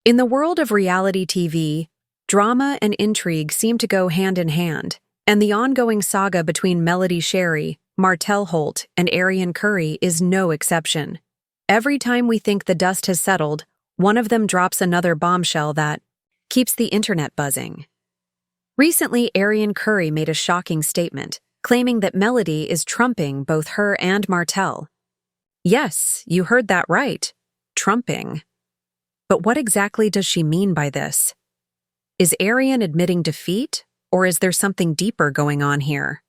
In the world of reality TV, drama and intrigue seem to go hand in hand, and the ongoing saga between Sheree, Martell Holt, and Arionne Curry is no exception. Every time we think the dust has settled, one of them drops another bombshell that keeps the internet buzzing. Recently, Arionne Curry made a shocking statement, claiming that Melody is trumping both her and Martell. Yes, you heard that right. Trumping. But what exactly does she mean by this? Is Arionne admitting defeat, or is there something deeper going on here?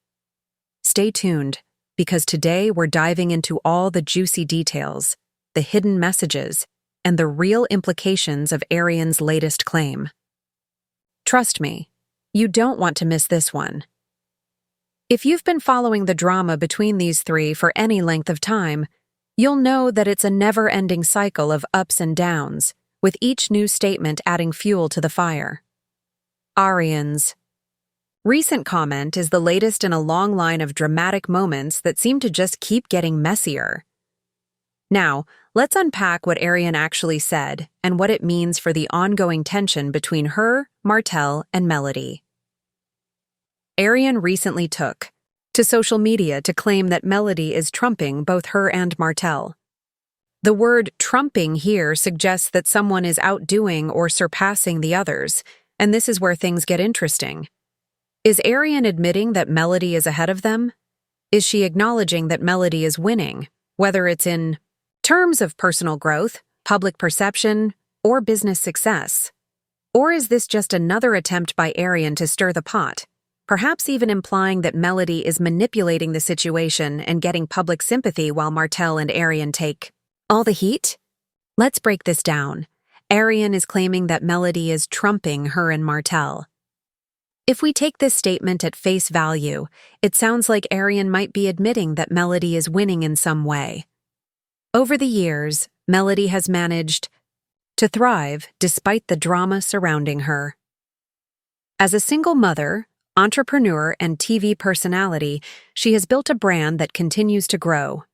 Stay tuned, because today we're diving into all the juicy details, the hidden messages, and the real implications of Arionne's latest claim. Trust me, you don't want to miss this one. If you've been following the drama between these three for any length of time, you'll know that it's a never-ending cycle of ups and downs, with each new statement adding fuel to the fire. Arionne's recent comment is the latest in a long line of dramatic moments that seem to just keep getting messier. Now, let's unpack what Arionne actually said and what it means for the ongoing tension between her, Martell, and Melody. Arionne recently took to social media to claim that Melody is trumping both her and Martell. The word trumping here suggests that someone is outdoing or surpassing the others, and this is where things get interesting. Is Arionne admitting that Melody is ahead of them? Is she acknowledging that Melody is winning, whether it's in terms of personal growth, public perception, or business success? Or is this just another attempt by Arionne to stir the pot, perhaps even implying that Melody is manipulating the situation and getting public sympathy while Martell and Arionne take all the heat? Let's break this down. Arionne is claiming that Melody is trumping her and Martell. If we take this statement at face value, it sounds like Arionne might be admitting that Melody is winning in some way. Over the years, Melody has managed to thrive despite the drama surrounding her. As a single mother, entrepreneur, and TV personality, she has built a brand that continues to grow.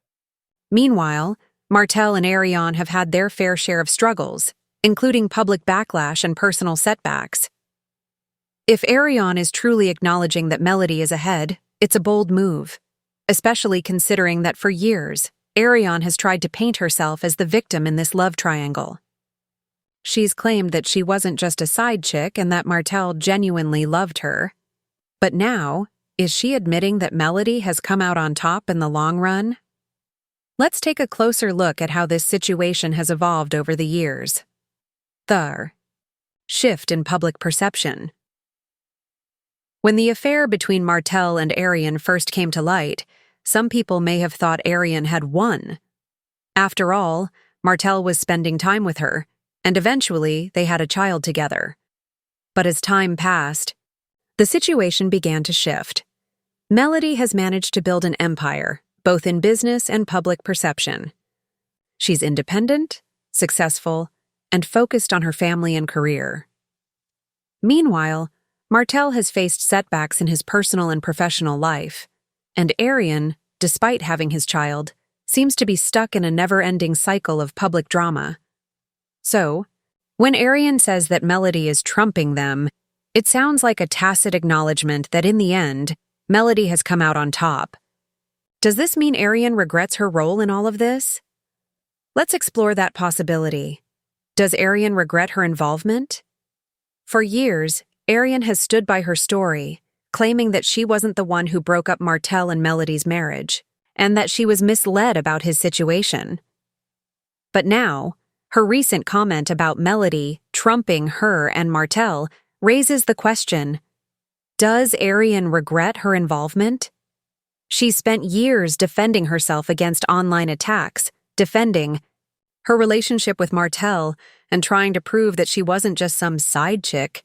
Meanwhile, Martell and Arionne have had their fair share of struggles, including public backlash and personal setbacks. If Arionne is truly acknowledging that Melody is ahead, it's a bold move, especially considering that for years, Arionne has tried to paint herself as the victim in this love triangle. She's claimed that she wasn't just a side chick and that Martell genuinely loved her. But now, is she admitting that Melody has come out on top in the long run? Let's take a closer look at how this situation has evolved over the years. The shift in public perception. When the affair between Martell and Arionne first came to light, some people may have thought Arionne had won. After all, Martell was spending time with her, and eventually they had a child together. But as time passed, the situation began to shift. Melody has managed to build an empire, both in business and public perception. She's independent, successful, and focused on her family and career. Meanwhile, Martell has faced setbacks in his personal and professional life, and Arionne, despite having his child, seems to be stuck in a never-ending cycle of public drama. So, when Arionne says that Melody is trumping them, it sounds like a tacit acknowledgement that in the end, Melody has come out on top. Does this mean Arionne regrets her role in all of this? Let's explore that possibility. Does Arionne regret her involvement? For years, Arionne has stood by her story, claiming that she wasn't the one who broke up Martell and Melody's marriage, and that she was misled about his situation. But now, her recent comment about Melody trumping her and Martell raises the question, does Arionne regret her involvement? She's spent years defending herself against online attacks, defending her relationship with Martell, and trying to prove that she wasn't just some side chick.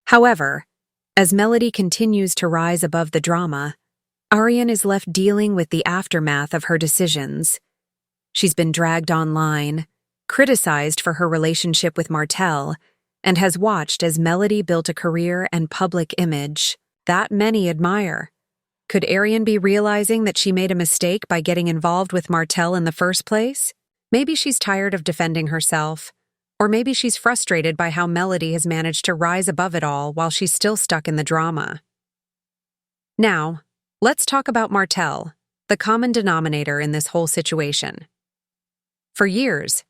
However, as Melody continues to rise above the drama, Arionne is left dealing with the aftermath of her decisions. She's been dragged online, criticized for her relationship with Martell, and has watched as Melody built a career and public image that many admire. Could Arionne be realizing that she made a mistake by getting involved with Martell in the first place? Maybe she's tired of defending herself, Or maybe she's frustrated by how Melody has managed to rise above it all while she's still stuck in the drama. Now, let's talk about Martell, the common denominator in this whole situation. For years,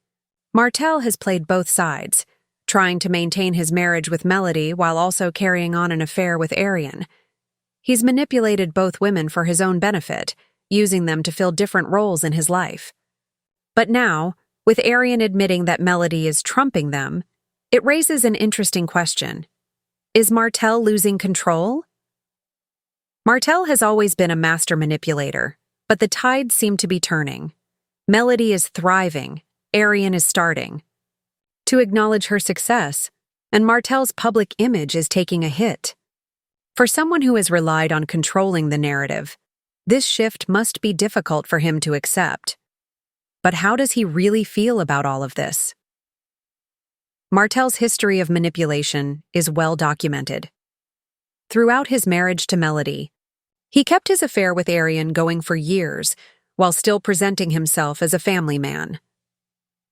Martell has played both sides, trying to maintain his marriage with Melody while also carrying on an affair with Arionne. He's manipulated both women for his own benefit, using them to fill different roles in his life. But now, with Arionne admitting that Melody is trumping them, it raises an interesting question. Is Martell losing control? Martell has always been a master manipulator, but the tides seem to be turning. Melody is thriving, Arionne is starting to acknowledge her success, and Martell's public image is taking a hit. For someone who has relied on controlling the narrative, this shift must be difficult for him to accept. But how does he really feel about all of this? Martell's history of manipulation is well documented. Throughout his marriage to Melody, he kept his affair with Arionne going for years, while still presenting himself as a family man.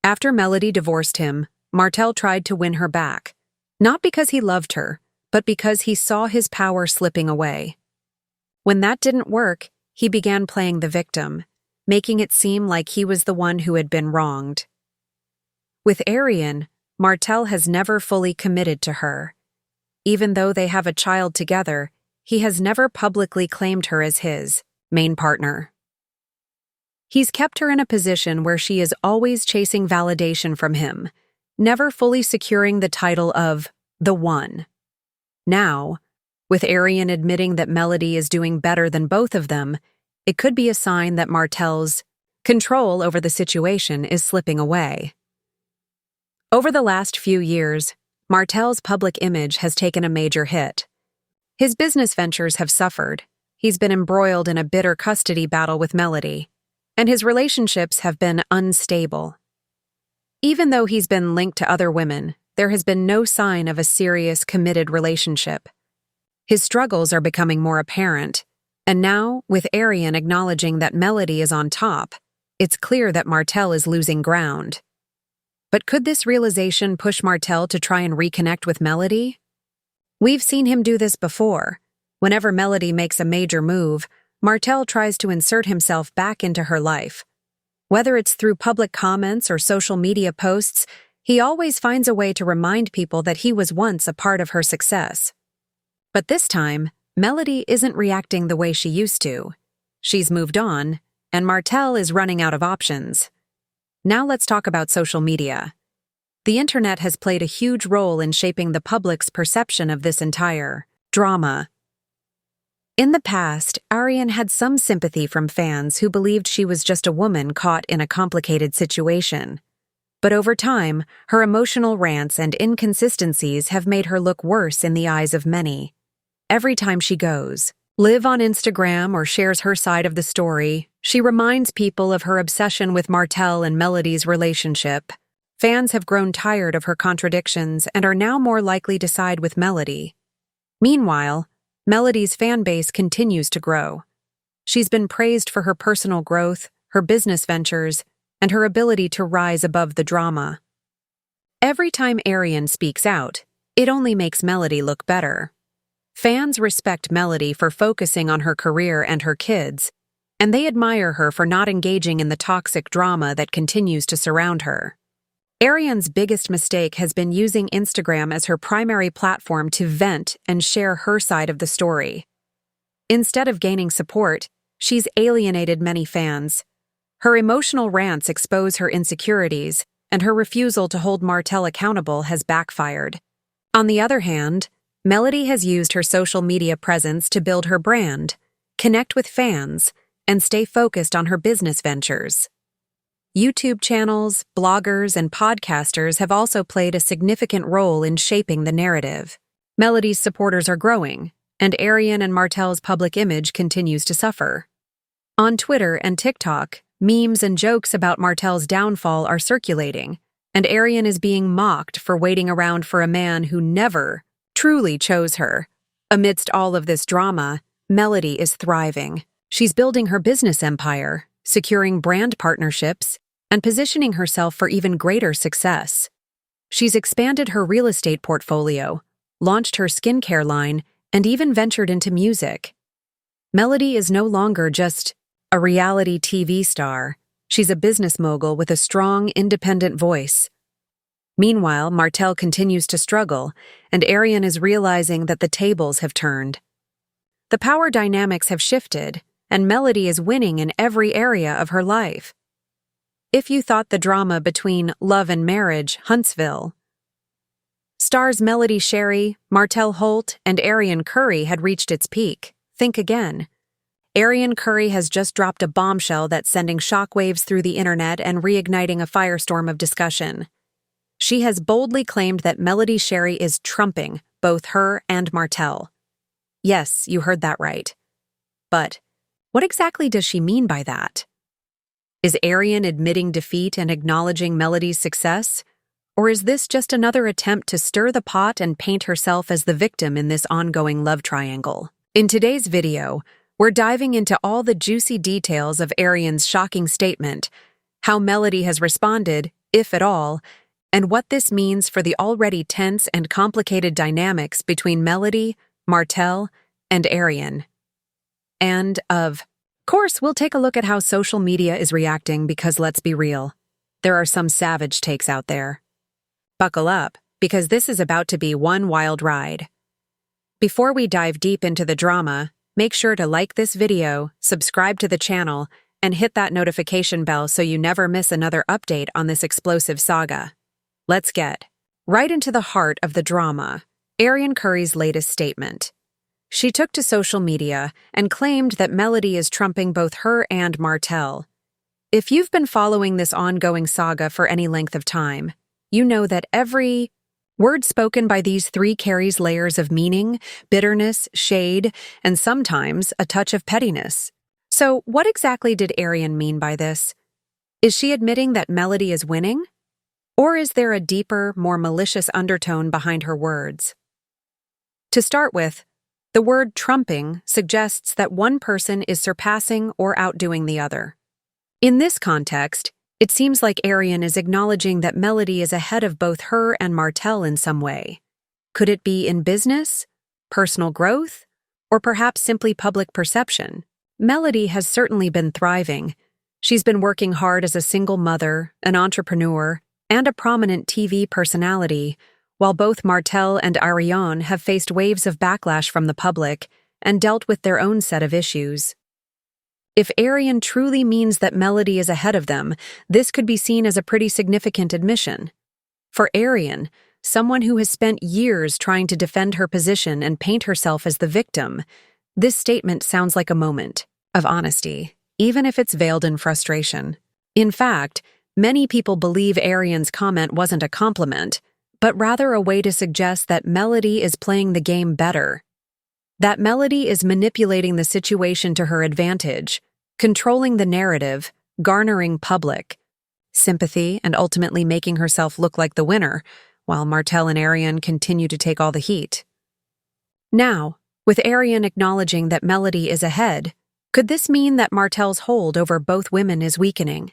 After Melody divorced him, Martell tried to win her back, not because he loved her, but because he saw his power slipping away. When that didn't work, he began playing the victim, making it seem like he was the one who had been wronged. With Arionne, Martell has never fully committed to her. Even though they have a child together, he has never publicly claimed her as his main partner. He's kept her in a position where she is always chasing validation from him, never fully securing the title of the one. Now, with Arionne admitting that Melody is doing better than both of them, it could be a sign that Martell's control over the situation is slipping away. Over the last few years, Martell's public image has taken a major hit. His business ventures have suffered, he's been embroiled in a bitter custody battle with Melody, and his relationships have been unstable. Even though he's been linked to other women, there has been no sign of a serious, committed relationship. His struggles are becoming more apparent, and now, with Arionne acknowledging that Melody is on top, it's clear that Martell is losing ground. But could this realization push Martell to try and reconnect with Melody? We've seen him do this before. Whenever Melody makes a major move, Martell tries to insert himself back into her life. Whether it's through public comments or social media posts, he always finds a way to remind people that he was once a part of her success. But this time, Melody isn't reacting the way she used to. She's moved on, and Martell is running out of options. Now let's talk about social media. The internet has played a huge role in shaping the public's perception of this entire drama. In the past, Arionne had some sympathy from fans who believed she was just a woman caught in a complicated situation. But over time, her emotional rants and inconsistencies have made her look worse in the eyes of many. Every time she goes live on Instagram or shares her side of the story, she reminds people of her obsession with Martell and Melody's relationship. Fans have grown tired of her contradictions and are now more likely to side with Melody. Meanwhile, Melody's fan base continues to grow. She's been praised for her personal growth, her business ventures, and her ability to rise above the drama. Every time Arionne speaks out, it only makes Melody look better. Fans respect Melody for focusing on her career and her kids, and they admire her for not engaging in the toxic drama that continues to surround her. Arionne's biggest mistake has been using Instagram as her primary platform to vent and share her side of the story. Instead of gaining support, she's alienated many fans. Her emotional rants expose her insecurities, and her refusal to hold Martell accountable has backfired. On the other hand, Melody has used her social media presence to build her brand, connect with fans, and stay focused on her business ventures. YouTube channels, bloggers, and podcasters have also played a significant role in shaping the narrative. Melody's supporters are growing, and Arionne and Martell's public image continues to suffer. On Twitter and TikTok, memes and jokes about Martell's downfall are circulating, and Arionne is being mocked for waiting around for a man who never truly chose her. Amidst all of this drama, Melody is thriving. She's building her business empire, securing brand partnerships, and positioning herself for even greater success. She's expanded her real estate portfolio, launched her skincare line, and even ventured into music. Melody is no longer just a reality TV star. She's a business mogul with a strong, independent voice. Meanwhile, Martell continues to struggle, and Arionne is realizing that the tables have turned. The power dynamics have shifted, and Melody is winning in every area of her life. If you thought the drama between Love and Marriage Huntsville stars Melody Sheree, Martell Holt, and Arionne Curry had reached its peak, think again. Arionne Curry has just dropped a bombshell that's sending shockwaves through the internet and reigniting a firestorm of discussion. She has boldly claimed that Melody Sheree is trumping both her and Martell. Yes, you heard that right. But what exactly does she mean by that? Is Arionne admitting defeat and acknowledging Melody's success? Or is this just another attempt to stir the pot and paint herself as the victim in this ongoing love triangle? In today's video, we're diving into all the juicy details of Arionne's shocking statement, how Melody has responded, if at all, and what this means for the already tense and complicated dynamics between Melody, Martell, and Arionne. And of course, we'll take a look at how social media is reacting because let's be real, there are some savage takes out there. Buckle up, because this is about to be one wild ride. Before we dive deep into the drama, make sure to like this video, subscribe to the channel, and hit that notification bell so you never miss another update on this explosive saga. Let's get right into the heart of the drama, Arionne Curry's latest statement. She took to social media and claimed that Melody is trumping both her and Martell. If you've been following this ongoing saga for any length of time, you know that every word spoken by these three carries layers of meaning, bitterness, shade, and sometimes a touch of pettiness. So what exactly did Arionne mean by this? Is she admitting that Melody is winning? Or is there a deeper, more malicious undertone behind her words? To start with, the word trumping suggests that one person is surpassing or outdoing the other. In this context, it seems like Arionne is acknowledging that Melody is ahead of both her and Martell in some way. Could it be in business, personal growth, or perhaps simply public perception? Melody has certainly been thriving. She's been working hard as a single mother, an entrepreneur, and a prominent TV personality, while both Martell and Arionne have faced waves of backlash from the public and dealt with their own set of issues. If Arionne truly means that Melody is ahead of them, this could be seen as a pretty significant admission. For Arionne, someone who has spent years trying to defend her position and paint herself as the victim, this statement sounds like a moment of honesty, even if it's veiled in frustration. In fact, many people believe Arionne's comment wasn't a compliment, but rather a way to suggest that Melody is playing the game better. That Melody is manipulating the situation to her advantage, controlling the narrative, garnering public sympathy, and ultimately making herself look like the winner, while Martell and Arionne continue to take all the heat. Now, with Arionne acknowledging that Melody is ahead, could this mean that Martell's hold over both women is weakening?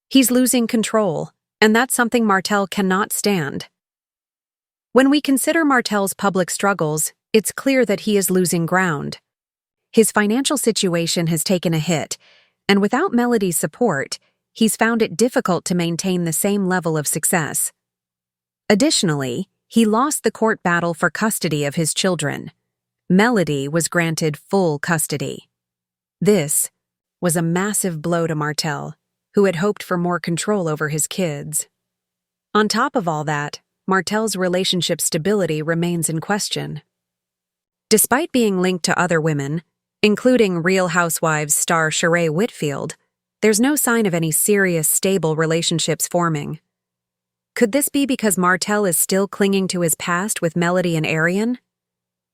He's losing control, and that's something Martell cannot stand. When we consider Martell's public struggles, it's clear that he is losing ground. His financial situation has taken a hit, and without Melody's support, he's found it difficult to maintain the same level of success. Additionally, he lost the court battle for custody of his children. Melody was granted full custody. This was a massive blow to Martell, who had hoped for more control over his kids. On top of all that, Martell's relationship stability remains in question. Despite being linked to other women, including Real Housewives star Sheree Whitfield, there's no sign of any serious, stable relationships forming. Could this be because Martell is still clinging to his past with Melody and Arionne?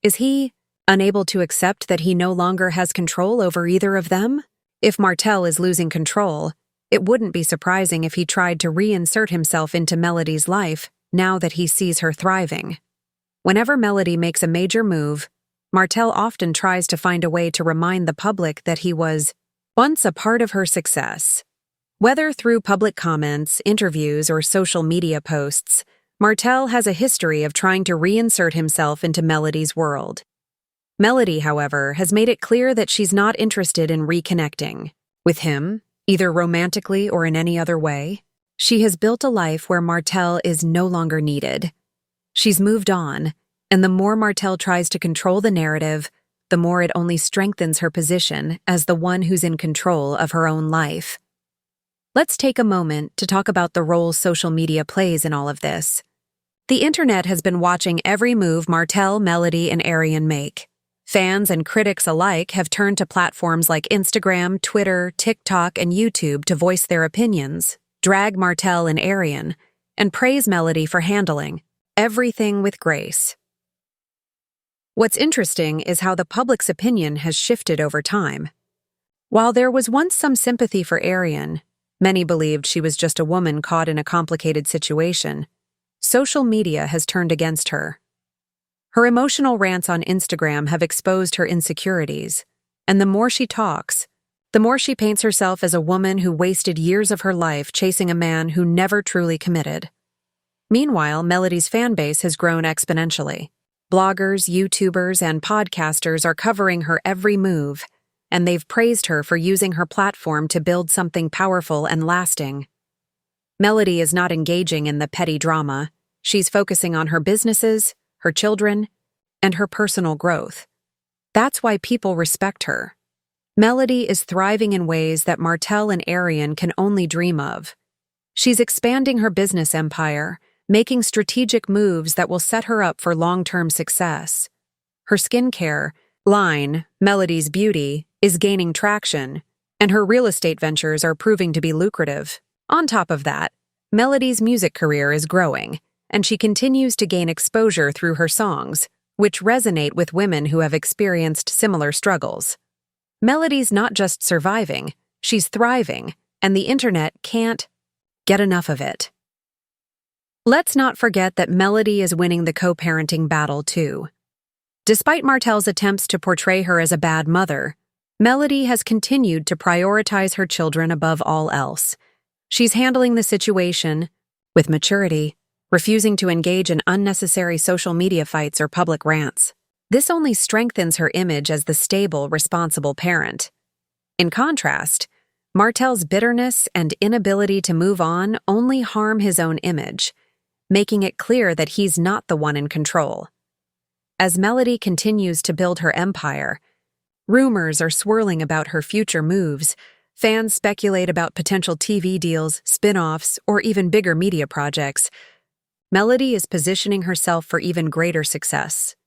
Is he unable to accept that he no longer has control over either of them? If Martell is losing control, it wouldn't be surprising if he tried to reinsert himself into Melody's life now that he sees her thriving. Whenever Melody makes a major move, Martell often tries to find a way to remind the public that he was once a part of her success. Whether through public comments, interviews, or social media posts, Martell has a history of trying to reinsert himself into Melody's world. Melody, however, has made it clear that she's not interested in reconnecting with him, either romantically or in any other way. She has built a life where Martell is no longer needed. She's moved on, and the more Martell tries to control the narrative, the more it only strengthens her position as the one who's in control of her own life. Let's take a moment to talk about the role social media plays in all of this. The internet has been watching every move Martell, Melody, and Arionne make. Fans and critics alike have turned to platforms like Instagram, Twitter, TikTok, and YouTube to voice their opinions, drag Martell and Arionne, and praise Melody for handling everything with grace. What's interesting is how the public's opinion has shifted over time. While there was once some sympathy for Arionne, many believed she was just a woman caught in a complicated situation. Social media has turned against her. Her emotional rants on Instagram have exposed her insecurities, and the more she talks, the more she paints herself as a woman who wasted years of her life chasing a man who never truly committed. Meanwhile, Melody's fanbase has grown exponentially. Bloggers, YouTubers, and podcasters are covering her every move, and they've praised her for using her platform to build something powerful and lasting. Melody is not engaging in the petty drama. She's focusing on her businesses, her children, and her personal growth. That's why people respect her. Melody is thriving in ways that Martell and Arionne can only dream of. She's expanding her business empire, making strategic moves that will set her up for long-term success. Her skincare line, Melody's Beauty, is gaining traction, and her real estate ventures are proving to be lucrative. On top of that, Melody's music career is growing, and she continues to gain exposure through her songs, which resonate with women who have experienced similar struggles. Melody's not just surviving, she's thriving, and the internet can't get enough of it. Let's not forget that Melody is winning the co-parenting battle too. Despite Martell's attempts to portray her as a bad mother, Melody has continued to prioritize her children above all else. She's handling the situation with maturity, refusing to engage in unnecessary social media fights or public rants. This only strengthens her image as the stable, responsible parent. In contrast, Martell's bitterness and inability to move on only harm his own image, making it clear that he's not the one in control. As Melody continues to build her empire, rumors are swirling about her future moves. Fans speculate about potential TV deals, spin-offs, or even bigger media projects. Melody is positioning herself for even greater success.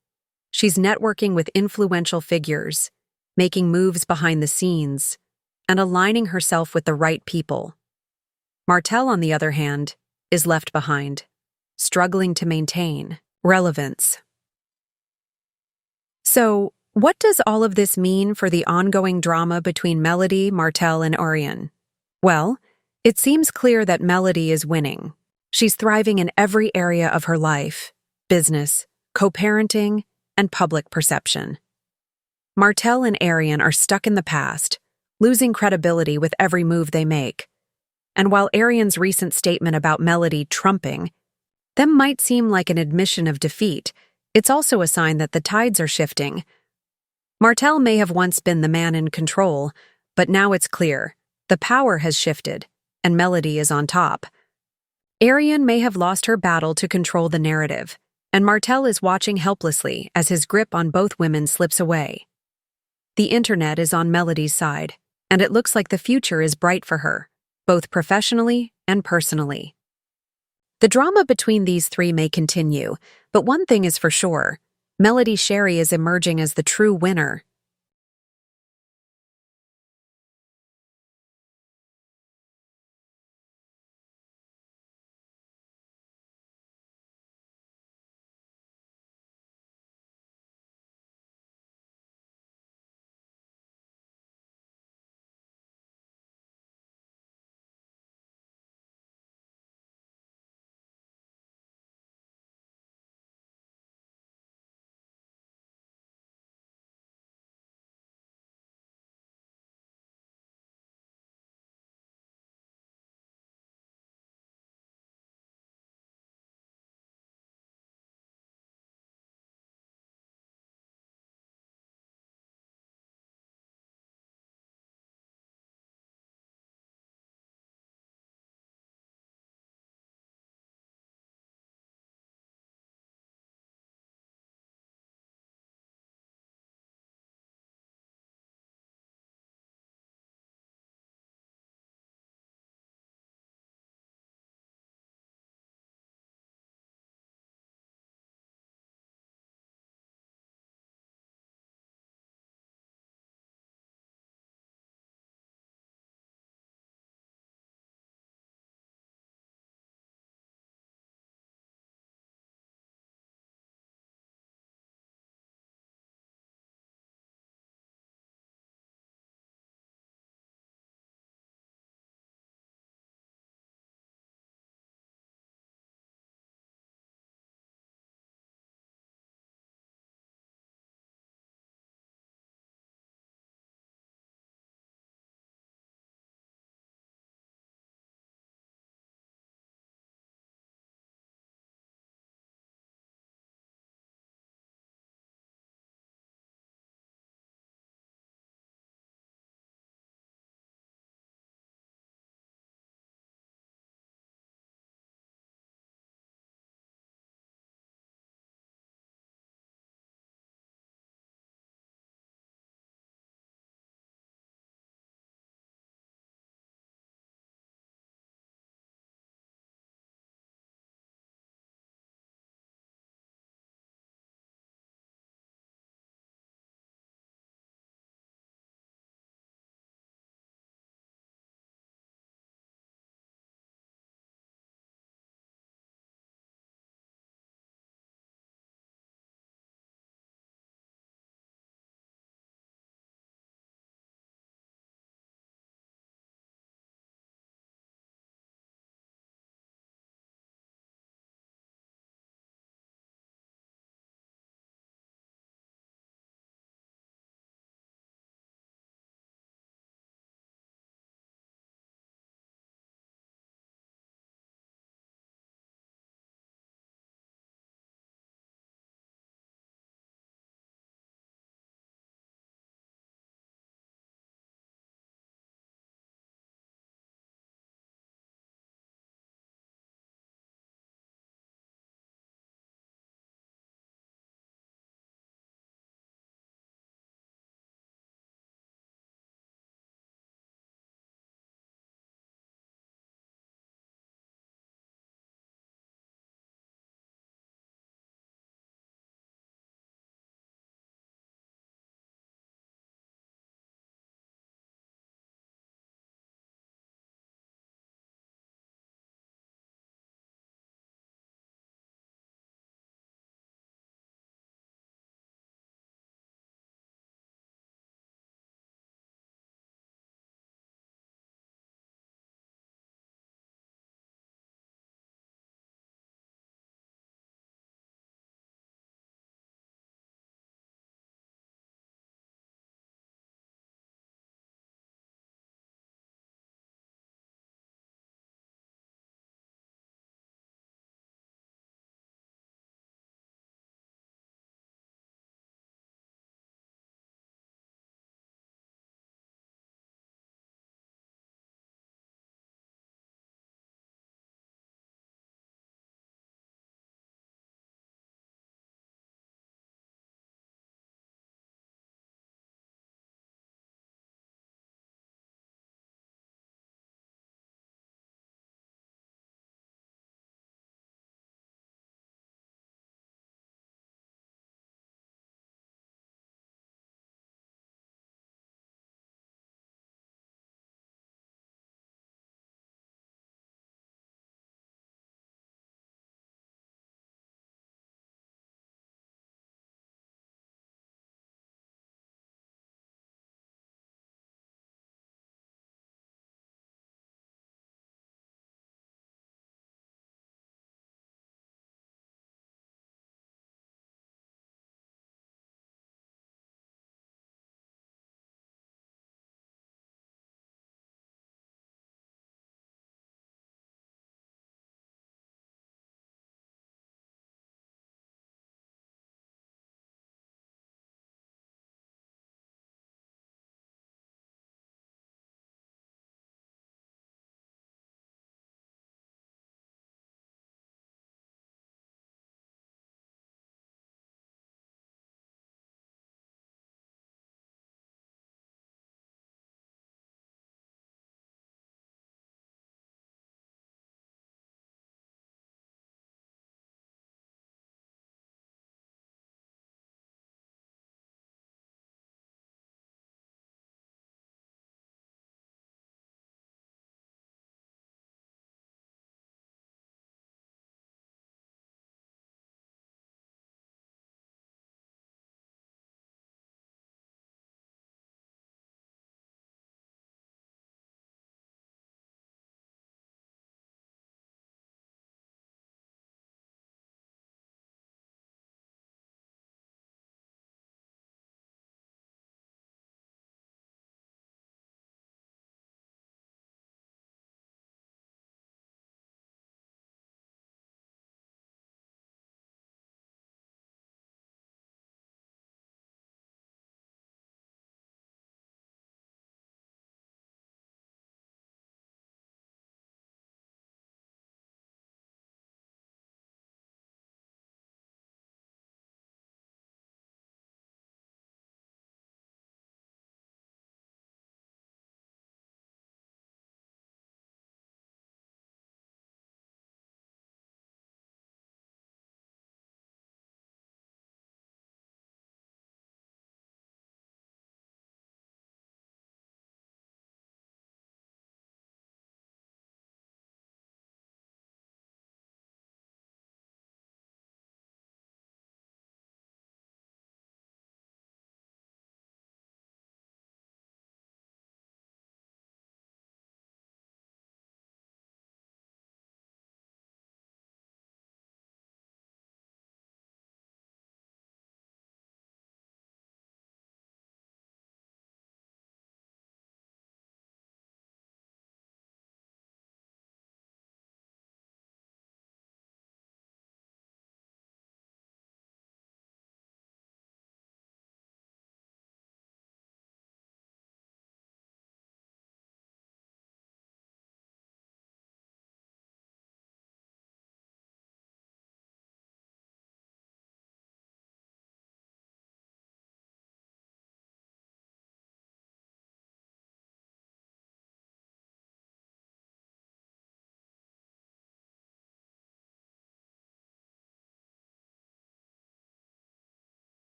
She's networking with influential figures, making moves behind the scenes, and aligning herself with the right people. Martell, on the other hand, is left behind, struggling to maintain relevance. So, what does all of this mean for the ongoing drama between Melody, Martell, and Arionne? Well, it seems clear that Melody is winning. She's thriving in every area of her life: business, co-parenting, and public perception. Martell and Arionne are stuck in the past, losing credibility with every move they make. And while Arionne's recent statement about Melody trumping them might seem like an admission of defeat, it's also a sign that the tides are shifting. Martell may have once been the man in control, but now it's clear the power has shifted, and Melody is on top. Arionne may have lost her battle to control the narrative, and Martell is watching helplessly as his grip on both women slips away. The internet is on Melody's side, and it looks like the future is bright for her, both professionally and personally. The drama between these three may continue, but one thing is for sure: Melody Sheree is emerging as the true winner.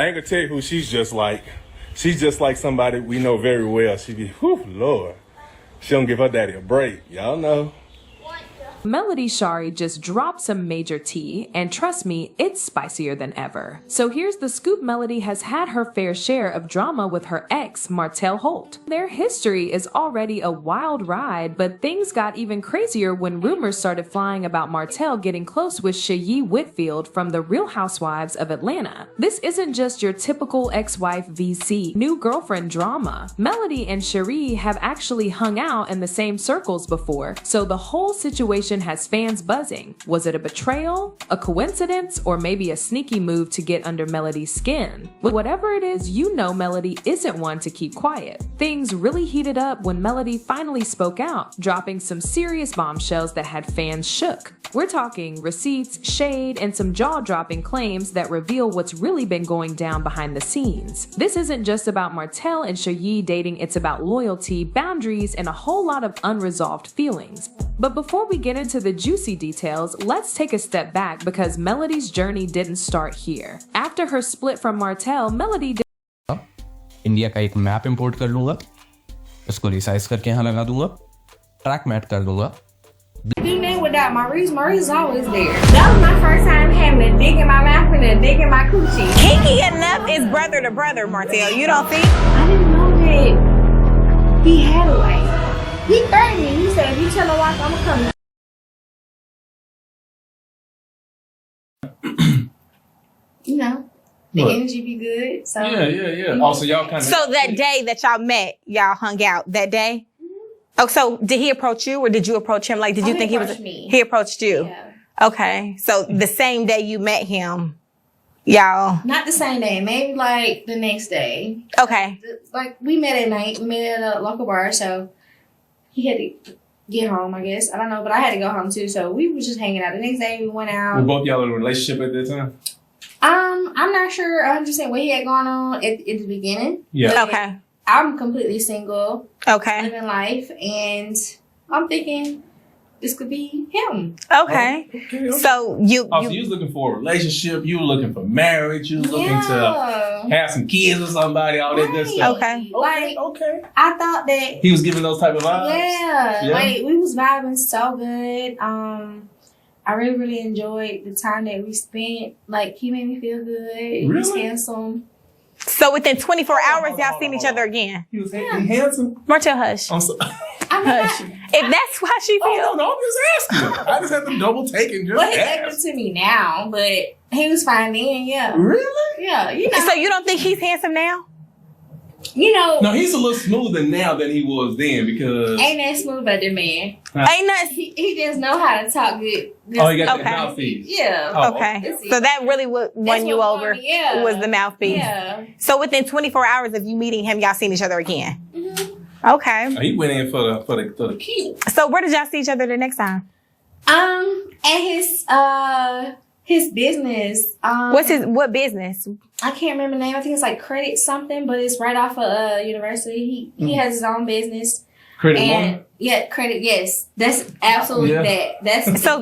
I ain't gonna tell you who she's just like. She's just like somebody we know very well. She be, whew, Lord. She don't give her daddy a break. Y'all know. Melody Shari just dropped some major tea, and trust me, it's spicier than ever. So here's the scoop: Melody has had her fair share of drama with her ex, Martell Holt. Their history is already a wild ride, but things got even crazier when rumors started flying about Martell getting close with Sheree Whitfield from the Real Housewives of Atlanta. This isn't just your typical ex-wife VC new girlfriend drama. Melody and Sheree have actually hung out in the same circles before, so the whole situation has fans buzzing. Was it a betrayal, a coincidence, or maybe a sneaky move to get under Melody's skin? Whatever it is, you know Melody isn't one to keep quiet. Things really heated up when Melody finally spoke out, dropping some serious bombshells that had fans shook. We're talking receipts, shade, and some jaw-dropping claims that reveal what's really been going down behind the scenes. This isn't just about Martell and Sheree dating, it's about loyalty, boundaries, and a whole lot of unresolved feelings. But before we get into the juicy details, let's take a step back because Melody's journey didn't start here. After her split from Martell, Melody India का एक map import कर लूंगा, उसको resize करके यहाँ लगा दूंगा, track mat कर दूंगा. Do without Maurice. Maurice is always there. That was my first time having a dick in my mouth and a dick in my coochie. Kinky enough is brother to brother, Martell. You don't think? I didn't know that he had a wife. He threatened me. He said, if you tell a wife, I'm gonna come. You know, the energy be good. So Yeah. Also, y'all kind of. So that day that y'all met, y'all hung out that day? Oh, so did he approach you or did you approach him? Like, did you think he was? Me. He approached you. Yeah. Okay. So the same day you met him, y'all. Not the same day. Maybe like the next day. Okay. Like we met at night. We met at a local bar. So he had to get home, I guess. I don't know, but I had to go home too. So we were just hanging out. The next day we went out. Were both y'all in a relationship at that time? I'm not sure 100% what he had going on at the beginning. Yeah. Okay. I'm completely single, Okay. living life, and I'm thinking this could be him. Okay. So you Oh, so you was looking for a relationship, you were looking for marriage, you was looking to have some kids with somebody, all that good stuff. Okay. Like, Okay. I thought that, He was giving those type of vibes? yeah, Yeah. like, we was vibing so good. I really, really enjoyed the time that we spent. Like, he made me feel good. He was Really? handsome. So within 24 hours, hold y'all on, seen hold each on. other again. He was handsome? Martell, hush. I'm so, I mean, Hush. If that's why she feels. oh, no, I'm just asking. I just had to double take and just well, he ask. acted to me now, but he was fine then, yeah. Really? Yeah, you know. So you don't think he's handsome now? You know, No, he's a little smoother now than he was then because... ain't that smooth but the man. Ain't nothing. He just know how to talk good. Oh, he got Okay. that mouthpiece. Yeah. Oh, Okay. That's it. So that really won That's you what won over. me, yeah. Was the mouthpiece. Yeah. So within 24 hours of you meeting him, y'all seen each other again. Okay. He went in for the kill. So where did y'all see each other the next time? At his business. What business? I can't remember the name. I think it's like Credit something, but it's right off of university. He has his own business. Credit And one? yeah, Credit. Yes, that's absolutely Yeah. that. That's So